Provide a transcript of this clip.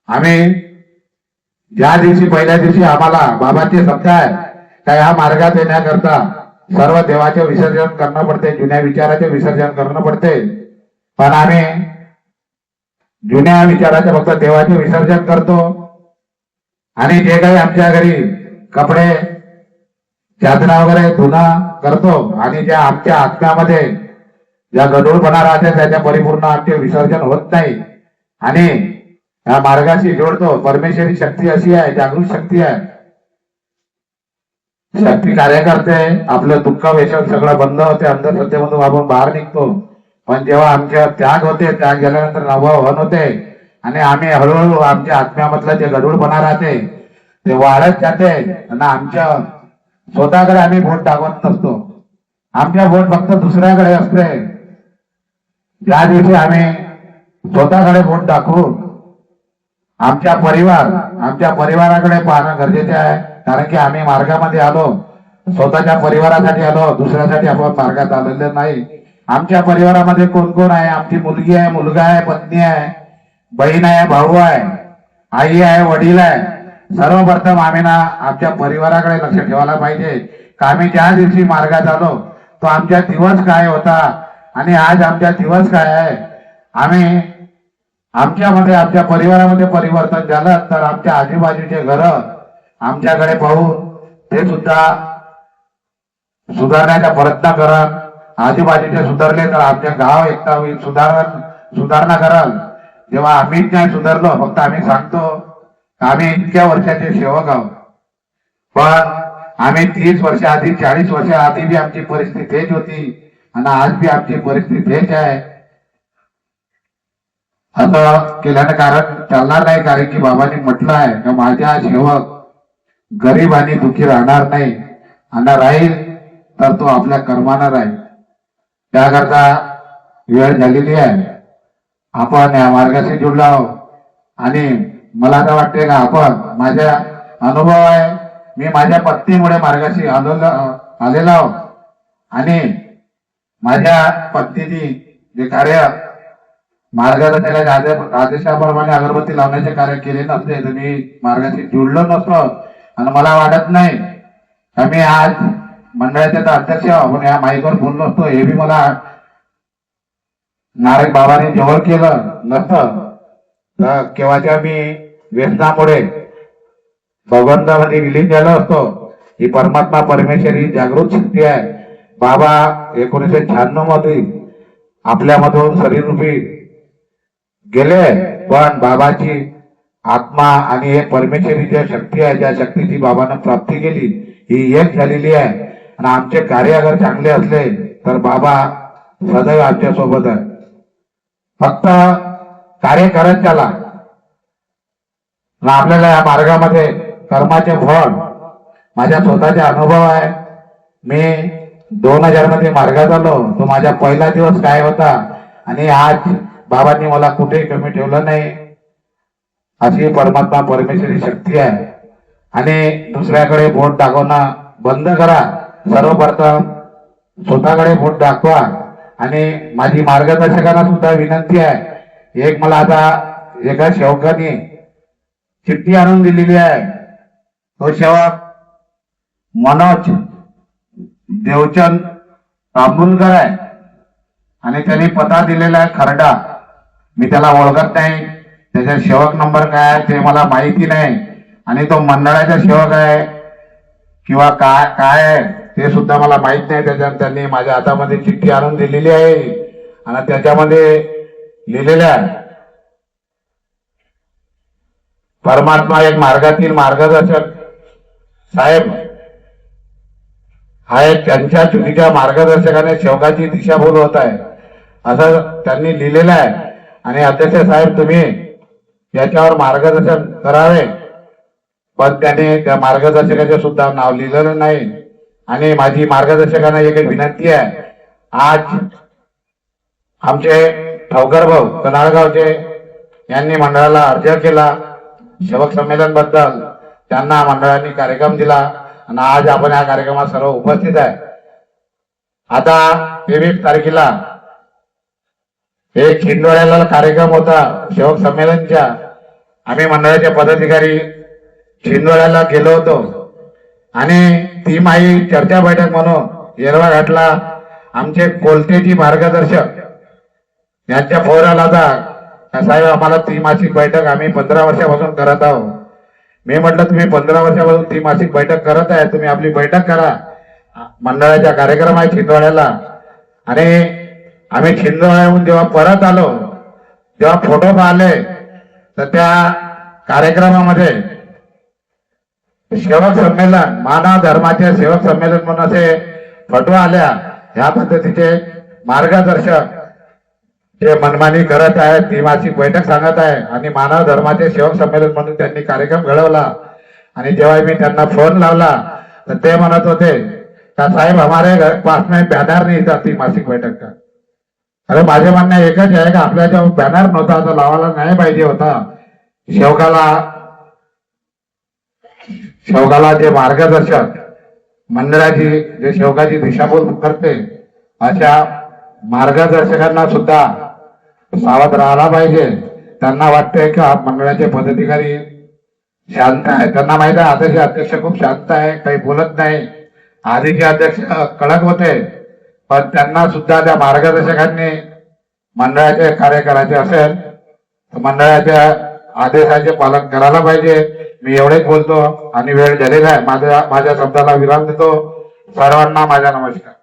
आम्ही ज्या दिवशी पहिल्या दिवशी आम्हाला बाबाचे शब्द आहे त्या ह्या मार्गात येण्याकरता सर्व देवाचे विसर्जन करणं पडते, जुन्या विचाराचे विसर्जन करणं पडते. पण आम्ही जुन्या विचाराचे फक्त देवाचे विसर्जन करतो आणि जे काही आमच्या घरी कपडे चादरा वगैरे धुणं करतो आणि ज्या आमच्या आत्म्यामध्ये ज्या गढूळपणा राहते त्याच्या परिपूर्ण आमचे विसर्जन होत नाही आणि या मार्गाशी जोडतो. परमेश्वरी शक्ती अशी आहे, जागृत शक्ती आहे, शक्ती कार्य करते. आपलं दुःख व्यसन सगळं बंद होते, अंधश्रद्धेमधून आपण बाहेर निघतो. पण जेव्हा आमच्या त्याग होते, त्याग गेल्यानंतर नववन होते आणि आम्ही हळूहळू आमच्या आत्म्यामधलं जे गढूळपणा राहते ते वाढत जाते आणि आमच्या स्वतःकडे आम्ही बोट दाखवत नसतो. आमच्या बोट फक्त दुसऱ्याकडे असते. ज्या दिवशी आम्ही स्वतःकडे बोट दाखवू आमच्या परिवाराकडे पाहणं गरजेचे आहे. कारण की आम्ही मार्गामध्ये आलो, स्वतःच्या परिवारासाठी आलो, दुसऱ्यासाठी आपण मार्गात आलेले नाही. आमच्या परिवारामध्ये कोण कोण आहे? आमची मुलगी आहे, मुलगा आहे, पत्नी आहे, बहीण आहे, भाऊ आहे, आई आहे, वडील आहे. सर्वप्रथम आम्ही ना आमच्या परिवाराकडे लक्ष ठेवायला पाहिजे. का आम्ही ज्या दिवशी मार्गात आलो तो आमच्या दिवस काय होता आणि आज आमच्या दिवस काय आहे. आम्ही आमच्या परिवारामध्ये परिवर्तन झालं तर आमच्या आजूबाजूचे घर आमच्याकडे पाहून ते सुद्धा सुधारण्याचा प्रयत्न करत. आजूबाजूचे सुधारले तर आमच्या गाव एकता होईल, सुधारणा कराल. जेव्हा आम्हीच नाही सुधारलो, फक्त आम्ही सांगतो आम्ही इतक्या वर्षाचे सेवक आहोत, पण आम्ही 30 वर्ष आधी 40 वर्ष आधी बी आमची परिस्थिती हेच होती आणि आज बी आमची परिस्थिती हेच आहे. असं केल्यानं कारण चालणार नाही. कारण की बाबांनी म्हटलं आहे की माझ्या सेवक गरीब आणि दुःखी राहणार नाही आणि राहील तर तो आपल्या कर्मानं राहील. त्याकरता वेळ झालेली आहे. आपण या मार्गाशी जुळलो आहोत आणि मला तर वाटते का आपण माझ्या अनुभव आहे, मी माझ्या पत्नीमुळे मार्गाशी आलेलो आहोत आणि माझ्या पत्नीने जे कार्य मार्गदर्शकाच्या आदेशाप्रमाणे अगरबत्ती लावण्याचे कार्य केले नसते तर मी मार्गाशी जुळलो नसतो. आणि मला वाटत नाही का मी आज मंडळाचे अध्यक्ष आपण या माईकवर बोललो असतो. हे बी मला नारायण बाबांनी जवळ केलं नसतं तर केव्हाच्या मी व्यसनामुळे भगवंतामध्ये विलीन झालो असतो. ही परमात्मा परमेश्वरी जागृत शक्ती आहे. बाबा 1996 मध्ये आपल्यामधून शरीररूपी गेले, पण बाबाची आत्मा आणि एक परमेश्वरी ज्या शक्ती आहे, ज्या शक्तीची बाबांना प्राप्ती केली ही एक झालेली आहे. आणि आमचे कार्य अगर चांगले असले तर बाबा सदैव आमच्या सोबत आहे. फक्त कार्य करत चला. आपल्याला या मार्गामध्ये कर्माचे फळ माझ्या स्वतःचे अनुभव आहे. मी 2000 मध्ये मार्गात आलो, तो माझा पहिला दिवस काय होता आणि आज बाबांनी मला कुठेही कमी ठेवलं नाही. अशी परमात्मा परमेश्वरी शक्ती आहे. आणि दुसऱ्याकडे बोट दाखवणं बंद करा. सर्वप्रथम स्वतःकडे बोट दाखवा. आणि माझी मार्गदर्शकांना सुद्धा विनंती आहे, एक मला आता एका सेवकाने चिठ्ठी आणून दिलेली आहे. तो सेवक मनोज देवचंद तांबुलकर आहे आणि त्यांनी पत्ता दिलेला आहे खरडा. मी त्याला ओळखत नाही, त्याचा सेवक नंबर काय आहे ते मला माहिती नाही आणि तो मंडळाचा सेवक आहे किंवा काय आहे ते सुद्धा मला माहित नाही. त्यांनी माझ्या हातामध्ये चिठ्ठी आणून दिलेली आहे आणि त्याच्यामध्ये लिहिलेलं आहे परमात्मा एक मार्गातील मार्गदर्शक साहेब आहेत, त्यांच्या चुकीच्या मार्गदर्शकाने सेवकाची दिशाभूल होत आहे असं त्यांनी लिहिलेलं आहे. आणि अध्यक्ष साहेब तुम्ही याच्यावर मार्गदर्शन करावे, पण त्याने त्या मार्गदर्शकाचे सुद्धा नाव लिहिलेलं नाही. आणि माझी मार्गदर्शकांना एक विनंती आहे, आज आमचे ठावकर भाऊ कनाळगावचे यांनी मंडळाला अर्ज केला सेवक संमेलन बद्दल, त्यांना मंडळाने कार्यक्रम दिला आणि आज आपण या कार्यक्रमात सर्व उपस्थित आहे. आता 23 तारखेला एक खिंडोळ्याला कार्यक्रम होता सेवक संमेलनच्या, आम्ही मंडळाचे पदाधिकारी छिंदवाड्याला गेलो होतो आणि ती माई चर्चा बैठक म्हणून येरवा घाटला आमचे कोलतेजी मार्गदर्शक यांच्या फोराला होता साहेब आम्हाला ती मासिक बैठक आम्ही 15 वर्षापासून करत आहोत. मी म्हटलं तुम्ही 15 वर्षापासून ती मासिक बैठक करत आहे, तुम्ही आपली बैठक करा. मंडळाचा कार्यक्रम आहे छिंदवाड्याला. आणि आम्ही छिंदवाड्याहून जेव्हा परत आलो तेव्हा फोटो पाहिले तर त्या कार्यक्रमामध्ये सेवक संमेलन, मानव धर्माचे सेवक संमेलन म्हणून असे फोटो आल्या. ह्या पद्धतीचे मार्गदर्शक जे मनमानी करत आहे ती मासिक बैठक सांगत आहे आणि मानव धर्माचे सेवक संमेलन म्हणून त्यांनी कार्यक्रम घडवला. आणि जेव्हा मी त्यांना फोन लावला तर ते म्हणत होते का साहेब हमारे घर पास में बॅनर नहीं था ती मासिक बैठक का. अरे माझे म्हणणं एकच आहे का आपल्या जेव्हा बॅनर नव्हता तर लावायला नाही पाहिजे होता. शेवगाला जे मार्गदर्शक मंडळाची जे शेवगाची दिशाभूल करते अशा मार्गदर्शकांना सुद्धा सावध राहायला पाहिजे. त्यांना वाटतंय की मंडळाचे पदाधिकारी शांत आहे, त्यांना माहित आहे आताचे अध्यक्ष खूप शांत आहे, काही बोलत नाही. आधीचे अध्यक्ष कडक होते पण त्यांना सुद्धा त्या मार्गदर्शकांनी मंडळाचे कार्य करायचे असेल तर मंडळाच्या आदेशाचे पालन करायला पाहिजे. मी एवढेच बोलतो आणि वेळ झालेला आहे. माझ्या शब्दाला विराम देतो. सर्वांना माझा नमस्कार.